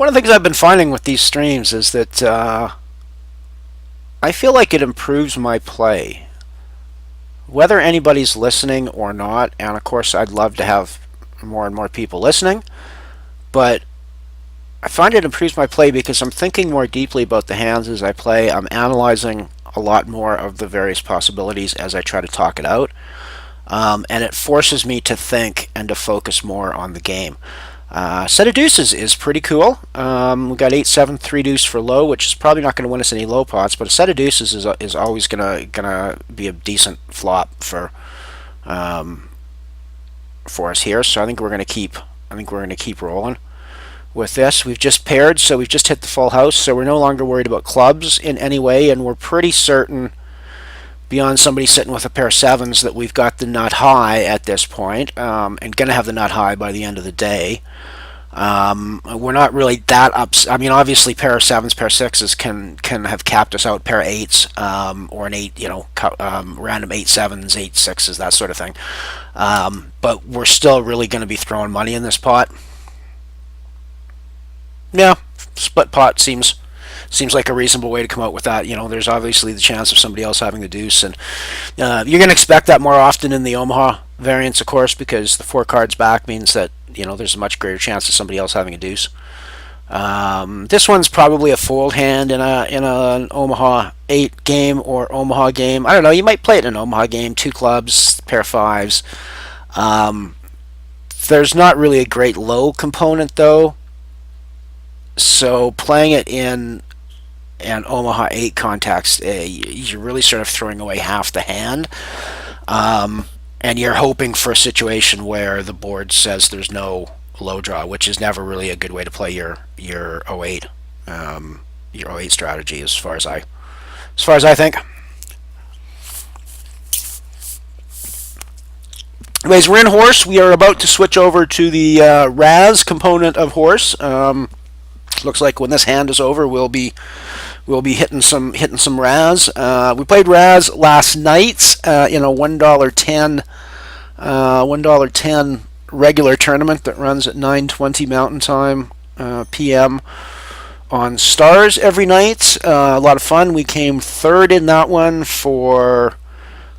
One of the things I've been finding with these streams is that I feel like it improves my play, whether anybody's listening or not. And of course, I'd love to have more and more people listening, but I find it improves my play because I'm thinking more deeply about the hands as I play. I'm analyzing a lot more of the various possibilities as I try to talk it out, and it forces me to think and to focus more on the game. Set of deuces is pretty cool. We got 8-7 3 deuce for low, which is probably not going to win us any low pots, but a set of deuces is always gonna be a decent flop for us here. So I think we're gonna keep rolling with this. We've just paired, so we've just hit the full house, so we're no longer worried about clubs in any way, and we're pretty certain, beyond somebody sitting with a pair of sevens, that we've got the nut high at this point, and going to have the nut high by the end of the day. We're not really that I mean, obviously, pair of sevens, pair of sixes can have capped us out. Pair of eights, or an eight, random 8-7s, 8-6s, that sort of thing. But we're still really going to be throwing money in this pot. Yeah, split pot seems like a reasonable way to come out with that. There's obviously the chance of somebody else having the deuce, and you're going to expect that more often in the Omaha variants, of course, because the 4 cards back means that there's a much greater chance of somebody else having a deuce. This one's probably a fold hand in an Omaha 8 game or Omaha game. I don't know. You might play it in an Omaha game. 2 clubs, pair of fives. There's not really a great low component though. So playing it in an Omaha 8 context, you're really sort of throwing away half the hand, and you're hoping for a situation where the board says there's no low draw, which is never really a good way to play your 08 strategy, as far as I think. Anyways, we're in horse. We are about to switch over to the Raz component of horse. Looks like when this hand is over, we'll be hitting some Raz. We played Raz last night in a $1.10 regular tournament that runs at 9:20 Mountain Time p.m. on Stars every night. A lot of fun. We came third in that one for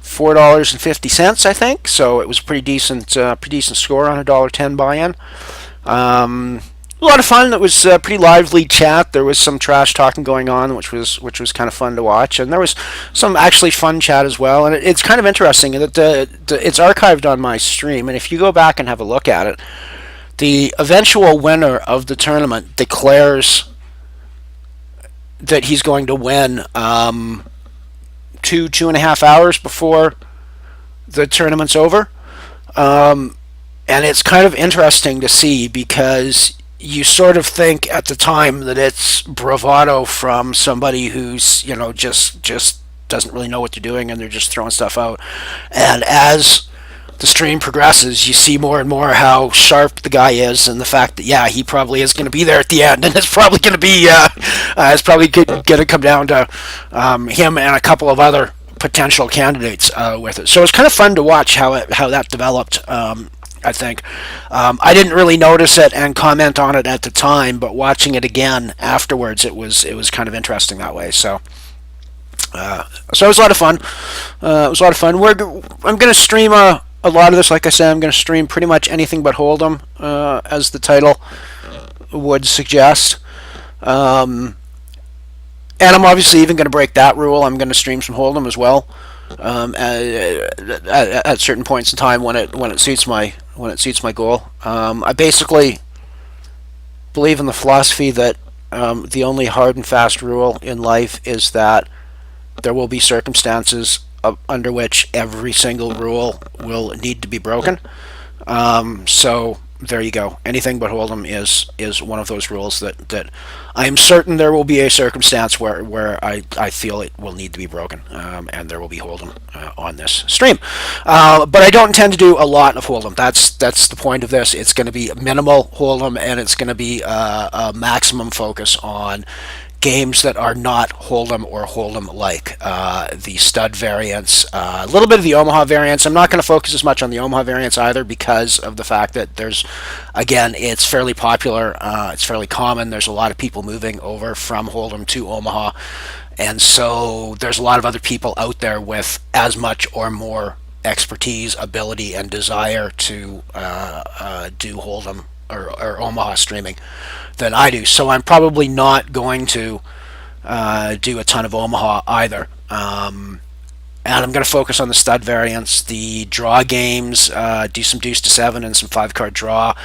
$4.50, I think. So it was a pretty decent score on a $1.10 buy-in. A lot of fun. It was a pretty lively chat. There was some trash talking going on, which was kind of fun to watch, and there was some actually fun chat as well. And it's kind of interesting that it's archived on my stream, and if you go back and have a look at it, the eventual winner of the tournament declares that he's going to win 2.5 hours before the tournament's over, and it's kind of interesting to see because you sort of think at the time that it's bravado from somebody who's just doesn't really know what they're doing and they're just throwing stuff out. And as the stream progresses, you see more and more how sharp the guy is, and the fact that he probably is going to be there at the end, and it's probably going to be going to come down to him and a couple of other potential candidates with it. So it's kind of fun to watch how that developed. I think I didn't really notice it and comment on it at the time, but watching it again afterwards, it was kind of interesting that way. So it was a lot of fun. I'm going to stream a lot of this. Like I said, I'm going to stream pretty much anything but HoldEm, as the title would suggest. And I'm obviously even going to break that rule. I'm going to stream some HoldEm as well. At certain points in time when it suits my goal. I basically believe in the philosophy that the only hard and fast rule in life is that there will be circumstances under which every single rule will need to be broken. So there you go. Anything but HoldEm is one of those rules that I am certain there will be a circumstance where I feel it will need to be broken, and there will be HoldEm on this stream. But I don't intend to do a lot of HoldEm. That's the point of this. It's going to be minimal HoldEm, and it's going to be a maximum focus on games that are not Hold'em or Hold'em like. The stud variants, a little bit of the Omaha variants. I'm not going to focus as much on the Omaha variants either because of the fact that there's, again, it's fairly popular. It's fairly common. There's a lot of people moving over from Hold'em to Omaha. And so there's a lot of other people out there with as much or more expertise, ability, and desire to do Hold'em or Omaha streaming than I do. So I'm probably not going to do a ton of Omaha either. And I'm going to focus on the stud variants, the draw games, do some deuce to seven and some five card draw.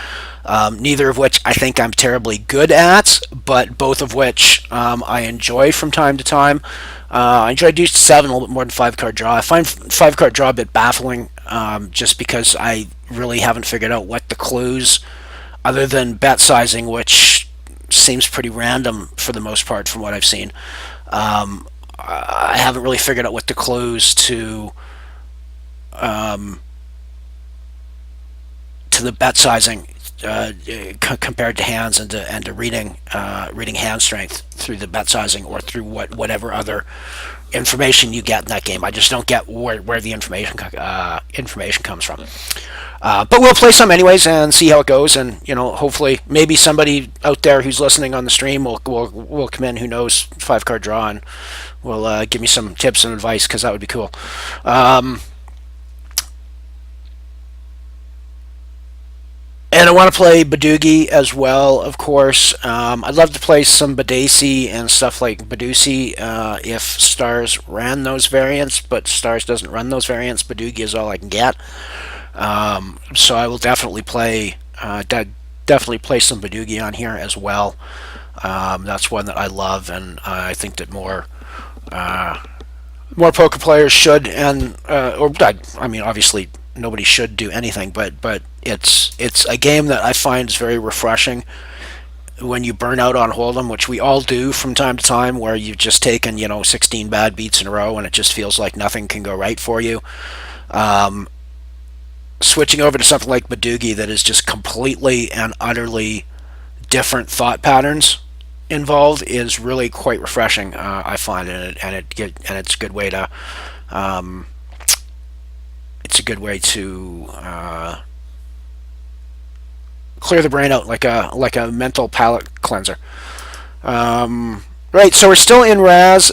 Neither of which I think I'm terribly good at, but both of which I enjoy from time to time. I enjoy deuce to seven a little bit more than five card draw. I find five card draw a bit baffling, just because I really haven't figured out what the clues, other than bet sizing, which seems pretty random for the most part from what I've seen. I haven't really figured out what the clues to the bet sizing compared to hands and to reading hand strength through the bet sizing or through whatever other information you get in that game. I just don't get where the information comes from. But we'll play some anyways and see how it goes. And hopefully, maybe somebody out there who's listening on the stream will come in who knows five card draw and will give me some tips and advice because that would be cool. And I want to play Badugi as well, of course. I'd love to play some Badesi and stuff like Badusi if Stars ran those variants, but Stars doesn't run those variants. Badugi is all I can get. So I will definitely play some Badugi on here as well. That's one that I love, and I think that more poker players should, and I mean, obviously nobody should do anything, but it's a game that I find is very refreshing when you burn out on Hold'em, which we all do from time to time, where you've just taken 16 bad beats in a row and it just feels like nothing can go right for you. Switching over to something like Badugi that is just completely and utterly different thought patterns involved is really quite refreshing. I find it, and it's a good way to clear the brain out like a mental palate cleanser. Right, so we're still in Raz.